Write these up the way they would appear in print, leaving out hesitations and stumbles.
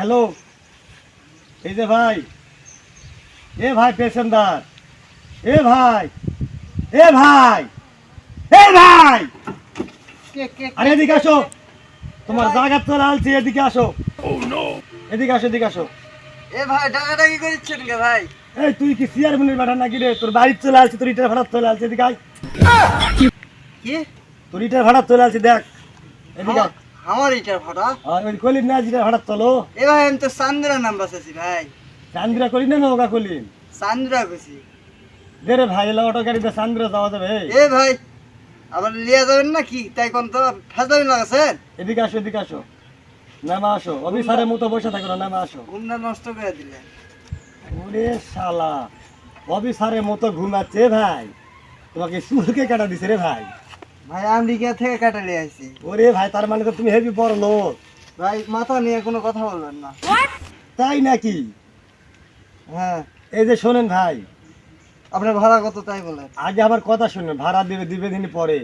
Hello, এই যে ভাই, এ ভাই পেশেন্টার, এ ভাই, এ ভাই, এ ভাই, আরে এদিকে আসো, তোমার জায়গা চলে আসছি, এদিকে আসো, এদিকে আসো, এদিকে আসো। এ ভাই ডাকাডাকি করছেন কে ভাই? এই তুই কি চেয়ারম্যানের বেটা নাকি রে? তোর বাড়ির চলে আসছি, তোর ইটার ভাড়া চলে আসছে, এদিকে আয়। কি তোর ইটার ভাড়া চলে আসছে, দেখ এদিকে আয়। আমার ইটার ভাড়া? আর ওই কলিন না যেটা ভাড়া চলো, এ ভাই আমি তো চান্দ্রা নাম বাসাছি ভাই। চান্দিরা করি না ওগা কলিন চান্দ্রা খুশি। দে রে ভাই, এলা অটো গাড়িতে চান্দিরা যাওয়া যাবে? এ ভাই আবার লিয়া যাবেন না কি? তাই কোন তো ফেসাবেন লাগাছেন? এদিকে আসো, এদিকে আসো, নামা আসো, অফিসারের মতো বসে থাকো না, নামা আসো। ঘুমটা নষ্ট করে দিলেন। ওরে শালা, অফিসারের মতো ঘুমাচ্ছে ভাই, তোমাকে চুলকে কাটা দিছে রে ভাই। ভাই আমেরিকা থেকে কাটা লিয়ে আসছি। ওরে ভাই, তার মানে তো তুমি হেভি বড় লোক। ভাই মাথা নিয়ে কোনো কথা বলবেন না। তাই নাকি? হ্যাঁ, এই যে শোনেন ভাই, আপনার ভাড়া কত তাই বলেন। আগে আমার কথা শুনুন, ভাড়া দিবে দিবে দিন পরে।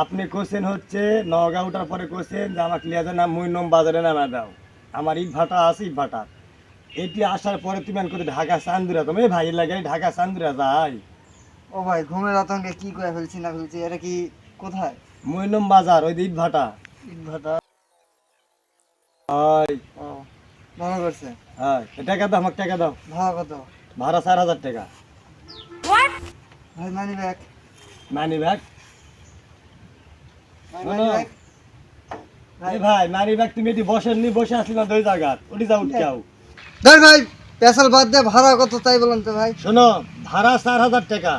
আপনি কোশ্চেন হচ্ছে নওগাঁ উঠার পরে কোশ্চেন যে আমাকে লিয়া যাও না মুইনম বাজারে নামা দাও, আমার ইট ভাটা আছে, ইট ভাটা এটি আসার পরে তুমি করে ঢাকা চান্দুরা, তুমি ভাই লাগে ঢাকা চান্দুরা যাই। ও ভাই ঘুমের আতঙ্কে কি করে ফেলছি না ফেলছি, এটা কি কোথায়? মুইনম বাজার, ওই যে ইট ভাটা। ইট ভাটা? হয়, ও ভালো করছে। হ্যাঁ, টাকা দাও, আমাকে টাকা দাও। ভাড়া কত? ভাড়া 4,000 টাকা। ভাই মানি ব্যাগ। Money bag? ভাই শোনো, মানি ব্যাগ। এ ভাই মানি ব্যাগ তুমি এটি বসেননি, বসে আসলি না দুই জায়গা, ওটি যাও উঠকাও। ধর ভাই পেশাল বাদ দে, ভাড়া কত তাই বলেন তো ভাই। শোনো, ভাড়া 4,000 টাকা,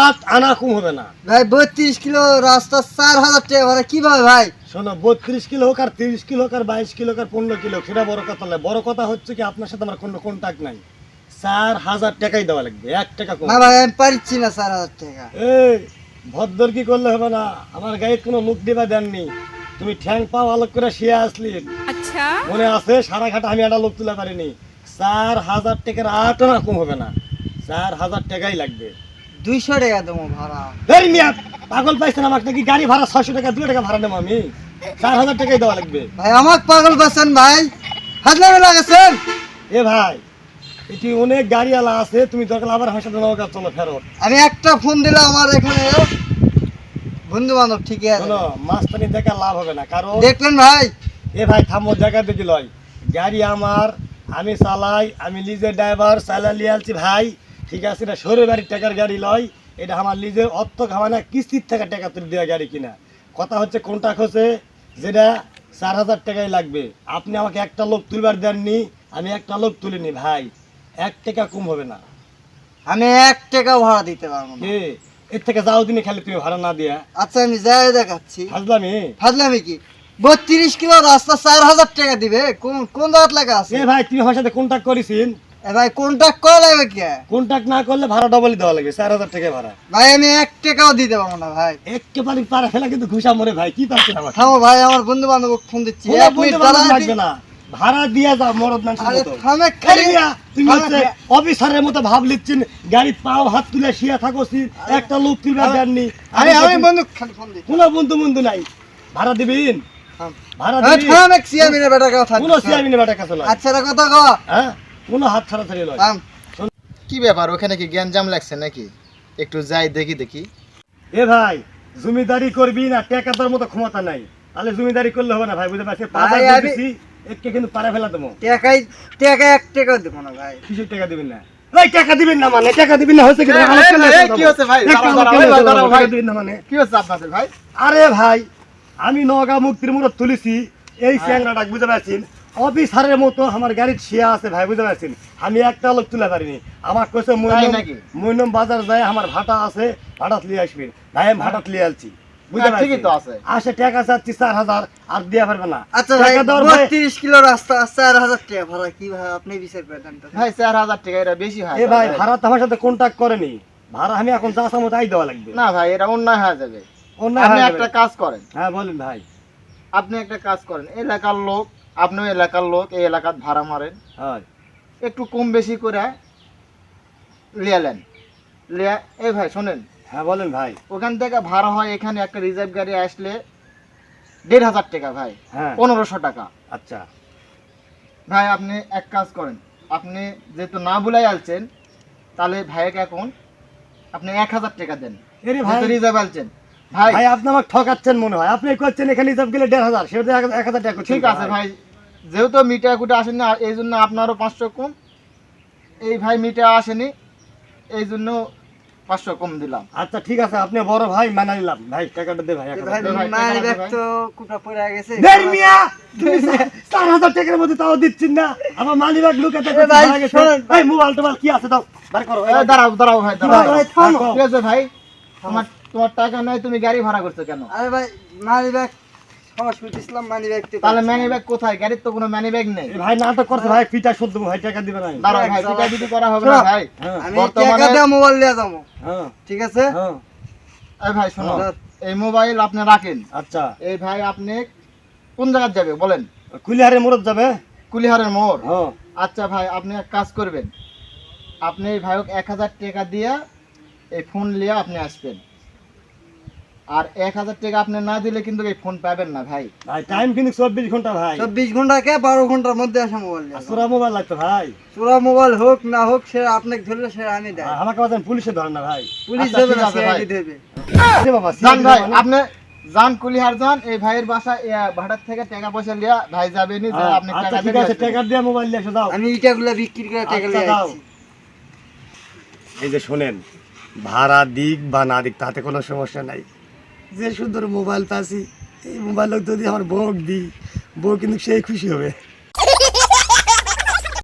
8 আনা কম হবে না। ভাই 32 কিলো রাস্তা 4,000 টাকা ভাড়া কিভাবে ভাই? শোনো, 32 কিলো হোক আর 30 কিলো হোক আর 22 কিলো হোক আর 15 কিলো, সেটা বড় কথা নয়। বড় কথা হচ্ছে কি আপনার সাথে আমার কোনো কন্টাক্ট নাই, 4,000 টাকাই দেওয়া লাগবে, 1 টাকা কম। না ভাই আমি পারছি না 4,000 টাকা। এই ভদ্র কি করলে হবে না, আমার গায়ে কোনো মুখ দিবা দেননি, তুমি ঠ্যাং পাও আলোক করে শিয়া আসলি। আচ্ছা, মনে আছে সারা ঘাট আমি একটা লোক তুলে পারিনি। 4,000 টাকার 8 আনা কম হবে না, 4,000 টাকাই লাগবে। 200 টাকা দেবো ভাড়া। এই মিয়া পাগল পাইছেন, আমাকে নাকি গাড়ি ভাড়া 600 টাকা 2 টাকা ভাড়া দেবো আমি? 4,000 টাকাই দেওয়া লাগবে। ভাই আমাকে পাগল পাচ্ছেন ভাই, হাজলামে লাগাছেন। এ ভাই, এটি অনেক গাড়িওয়ালা আছে, তুমি দরকার আবার হাসাতে নৌকা চলো ফেরত। আমি একটা ফোন দিলে আমার এখানে বন্ধু বান্ধব ঠিকই আছে। শোনো, মাস্তানি দেখা লাভ হবে না, কারণ দেখলেন ভাই? এ ভাই থামো, দেখা দেখি লয়, গাড়ি আমার, আমি চালাই, আমি নিজের ড্রাইভার চালা লিয়ে আলছি ভাই, ঠিক আছে? এটা সরে বাড়ির টাকার গাড়ি লয়, এটা আমার নিজের অর্থ খাওয়া না, কিস্তির থেকে টাকা তুলে দেওয়া গাড়ি কিনা। কথা হচ্ছে কোনটা খোঁজে, যেটা 4,000 টাকাই লাগবে। আপনি আমাকে একটা লোক তুলবার দেননি, আমি একটা লোক তুলিনি ভাই, 1 টাকা কম হবে না। আমি 1 টাকাও ভাড়া দিতে পারবো না। এ এর থেকে যাও দিনে খালি তুমি ভাড়া না দিয়া আচ্ছা আমি যাই দেখাচ্ছি। হাজলামি। ফাজলামি কি? 32 কিলো রাস্তা 4,000 টাকা দিবে? কোন কোন জায়গায় লেখা আছে? এ ভাই, তুমি আমার সাথে কন্ট্যাক্ট করেছিন? এ ভাই কন্টাক্ট করা লাগবে কি? কন্ট্যাক্ট না করলে ভাড়া ডবলই দেওয়া লাগবে, 4,000 টাকা ভাড়া। ভাই আমি 1 টাকাও দিতে পারবো না ভাই। একেবারে পারা ফেলা কিন্তু ঘুষা মরে ভাই, কি পাচ্ছেন আমার? থামো ভাই, আমার বন্ধু বান্ধব ফোন দিচ্ছি। কোনো 1 মিনিট বন্ধু বান্ধব দাঁড়ান। লাগবে না, ভাড়া দিয়ে যাও মরদ মানুষের আরে মতো। থামে এই খালি। মিয়া, তুমি থামে হচ্ছে খালি। অফিসারের মতো ভাব লিচ্ছেন, গাড়ি পাও হাত তুলে শুয়ে থাকো, একটা লোক তুলবার দেননি। আরে আমি বন্ধু খালি ফোন দিচ্ছি। কোনো বন্ধু বন্ধু নাই, ভাড়া দিবেন? থাম। ভাড়া আরে দিবি? থাম, এক সিয়ামিনের বেটা কথা। কোনো সিয়ামিনে বেটা কাছে লয়। আচ্ছা রে কথা কও। হ্যাঁ, কোনো হাত ছাড়া ছাড়ি লয়। থাম। কি ব্যাপার, ওখানে কি জ্ঞানজাম লাগছে নাকি? একটু যাই দেখি দেখি। এ ভাই, জমিদারি করবি না, টাকা তোর মতো ক্ষমতা নাই, তাহলে জমিদারি করলে হবে না ভাই, বুঝতে পারছি? ভাই, আমি- একটু কিন্তু পারা ফেলা দেবো। টাকা 1 টাকাও দেবো না ভাই। কিছু টাকা দিবেন না? এই টাকা দিবেন না মানে, টাকা দিবেন না হচ্ছে কি? এই, আমার এই, কেন এই, এত কি দাম? হচ্ছে ভাই? একটা দাঁড়াও, আমার দাঁড়াও, কেন ভাই, এত দাম? দাঁড়াও, টাকা ভাই। দিবেন না মানে? কি হচ্ছে আপনাদের ভাই? আরে ভাই, আমি নওগাঁ মুক্তির মুরত তুলেছি, এই চ্যাংরাটা বুঝতে পারছেন, অফিসারের মতো আমার গাড়ির শিয়া আছে ভাই, বুঝতে পারছেন? আমি একটা লোক তুলে পারিনি, আমার কাছে তাই নাকি? মইনম বাজার যায়, আমার ভাটা আছে, ভাটাত লিয়ে আসবেন ভাই, আমি ভাটাত লিয়ে আলছি, বুঝতে হ্যাঁ, ঠিকই পারছেন? তো আছে। আসে টাকা চাচ্ছি 4,000, আর দিয়া পারবে না। আচ্ছা ভাই, টাকা দেওয়ার ভয়ে- 32 কিলো রাস্তা 4,000 টাকা ভাড়া কি ভাই আপনি বিচার করে দেন তো। ভাই 4,000 টাকা এটা বেশি হয় এ ভাই, ভাড়া তো আমার সাথে কন্ট্যাক্ট করেনি, ভাড়া আমি এখন যা সামো তাই দেওয়া লাগবে। না ভাই, এটা অন্যায় হয়ে যাবে। অন্যায় আপনি হয়ে একটা যাবে। কাজ করেন, হ্যাঁ বলেন ভাই। আপনি একটা কাজ করেন, এলাকার লোক, আপনিও এলাকার লোক, এই এলাকার ভাড়া মারেন, হয়, একটু কম বেশি করে লিয়ালেন। লিয়া, এই ভাই শোনেন, হ্যাঁ বলেন ভাই। ওখান থেকে ভাড়া হয় এখানে একটা রিজার্ভ গাড়ি আসলে 1,500 টাকা ভাই, হ্যাঁ, 1,500 টাকা। আচ্ছা। ভাই আপনি এক কাজ করেন, আপনি যেহেতু না বুলাই আলছেন, তাহলে ভাইকে এখন আপনি 1000 টাকা দেন। এরে ভাই যেহেতু রিজার্ভ আলছেন ভাই। ভাই আপনি আমাকে ঠকাচ্ছেন মনে হয়, আপনি করছেন এখানে হিসাব গেলে 1500, সেটা 1000 টাকা করছেন। ঠিক আছে ভাই, যেহেতু মিটা কুটে আসেন না, এই জন্য আপনারও 500 কম। এই ভাই মিটা আসেনি, এই জন্য 500 কম দিলাম। আচ্ছা ঠিক আছে, আপনি বড় ভাই মানা নিলাম, ভাই টাকাটা দে ভাই। ভাই ভাই, মানি টাকা ব্যাগ দে ভাই। তো কুটা পড়ে গেছে। দেড় মিয়া তুমি 4000 টাকার মধ্যে তাও দিচ্ছেন না, আমার মানি ব্যাগ লুকাতে এ ভাই, গেছে। শোনেন। ভাই মোবাইল টোবাইল কি আছে দাও, বার করো। এই দাঁড়াও দাঁড়াও ভাই, দাঁড়াও। ভাই, থামো। ঠিক আছে ভাই, তোমার টাকা নাই, তুমি গাড়ি ভাড়া করছো কেন? আরে ভাই মানি ব্যাগ সমস্যা করতেছিলাম, মানি ব্যাগ তাহলে ম্যানি ব্যাগ কোথায়? গাড়ির তো কোনো ম্যানি ব্যাগ নেই। এই ভাই নাটক করছে ভাই, ফিটা শুদ্ধ ভাই, টাকা দিবে না। দাঁড়াও ভাই, পিটা পিটি করা হবে না ভাই। হ্যাঁ আমি বর্তমানে- টাকা দিয়ে মোবাইল নিয়ে যাবো, হ্যাঁ ঠিক আছে? হ্যাঁ এই ভাই শোনো, হ্যাঁ। এই মোবাইল আপনি রাখেন। আচ্ছা এই ভাই আপনি কোন জায়গায় যাবে বলেন? কুলিহারে মোড়ত যাবে। কুলিহারের মোড়। হ্যাঁ আচ্ছা ভাই, আপনি এক কাজ করবেন, আপনি এই ভাইক 1000 টাকা দিয়ে এই ফোন নিয়ে আপনি আসবেন। আর 1000 টাকা আপনি না দিলে কিন্তু এই ফোন পাবেন না ভাই। ভাই টাইম কিন্তু 24 ঘন্টা ভাই, 24 ঘন্টা কে 12 ঘন্টার মধ্যে আসা মোবাইল নিয়ে যাবো। সুরা মোবাইল লাগতো ভাই। চোরা মোবাইল হোক না হোক, সে আপনাকে ধরলে সে আমি দেয়। আমাকে বাজান পুলিশে ধরেন না ভাই। পুলিশ আচ্ছা, দেবে ঠিক না, আছে ভাই। সিআইডি দেবে। আরে বাবা যান ভাই, মানে- আপনি যান কুলিহার যান, এই ভাইয়ের বাসা ভাড়ার থেকে টাকা পয়সা লিয়া ভাই যাবেনি, যে আপনি আচ্ছা টাকা ঠিক দিয়ে আছে, আসবেন। টাকা দিয়ে মোবাইল নিয়ে এসে দাও। আমি ইটাগুলো বিক্রি করে টাকা আচ্ছা, নিয়ে দাও। আসছি। এই যে শোনেন, ভাড়া দিক বা না দিক তাতে কোনো সমস্যা নাই, যে সুন্দর মোবাইল পাচ্ছি, এই মোবাইল যদি আমার বউক দিই, বউ কিন্তু সেই খুশি হবে।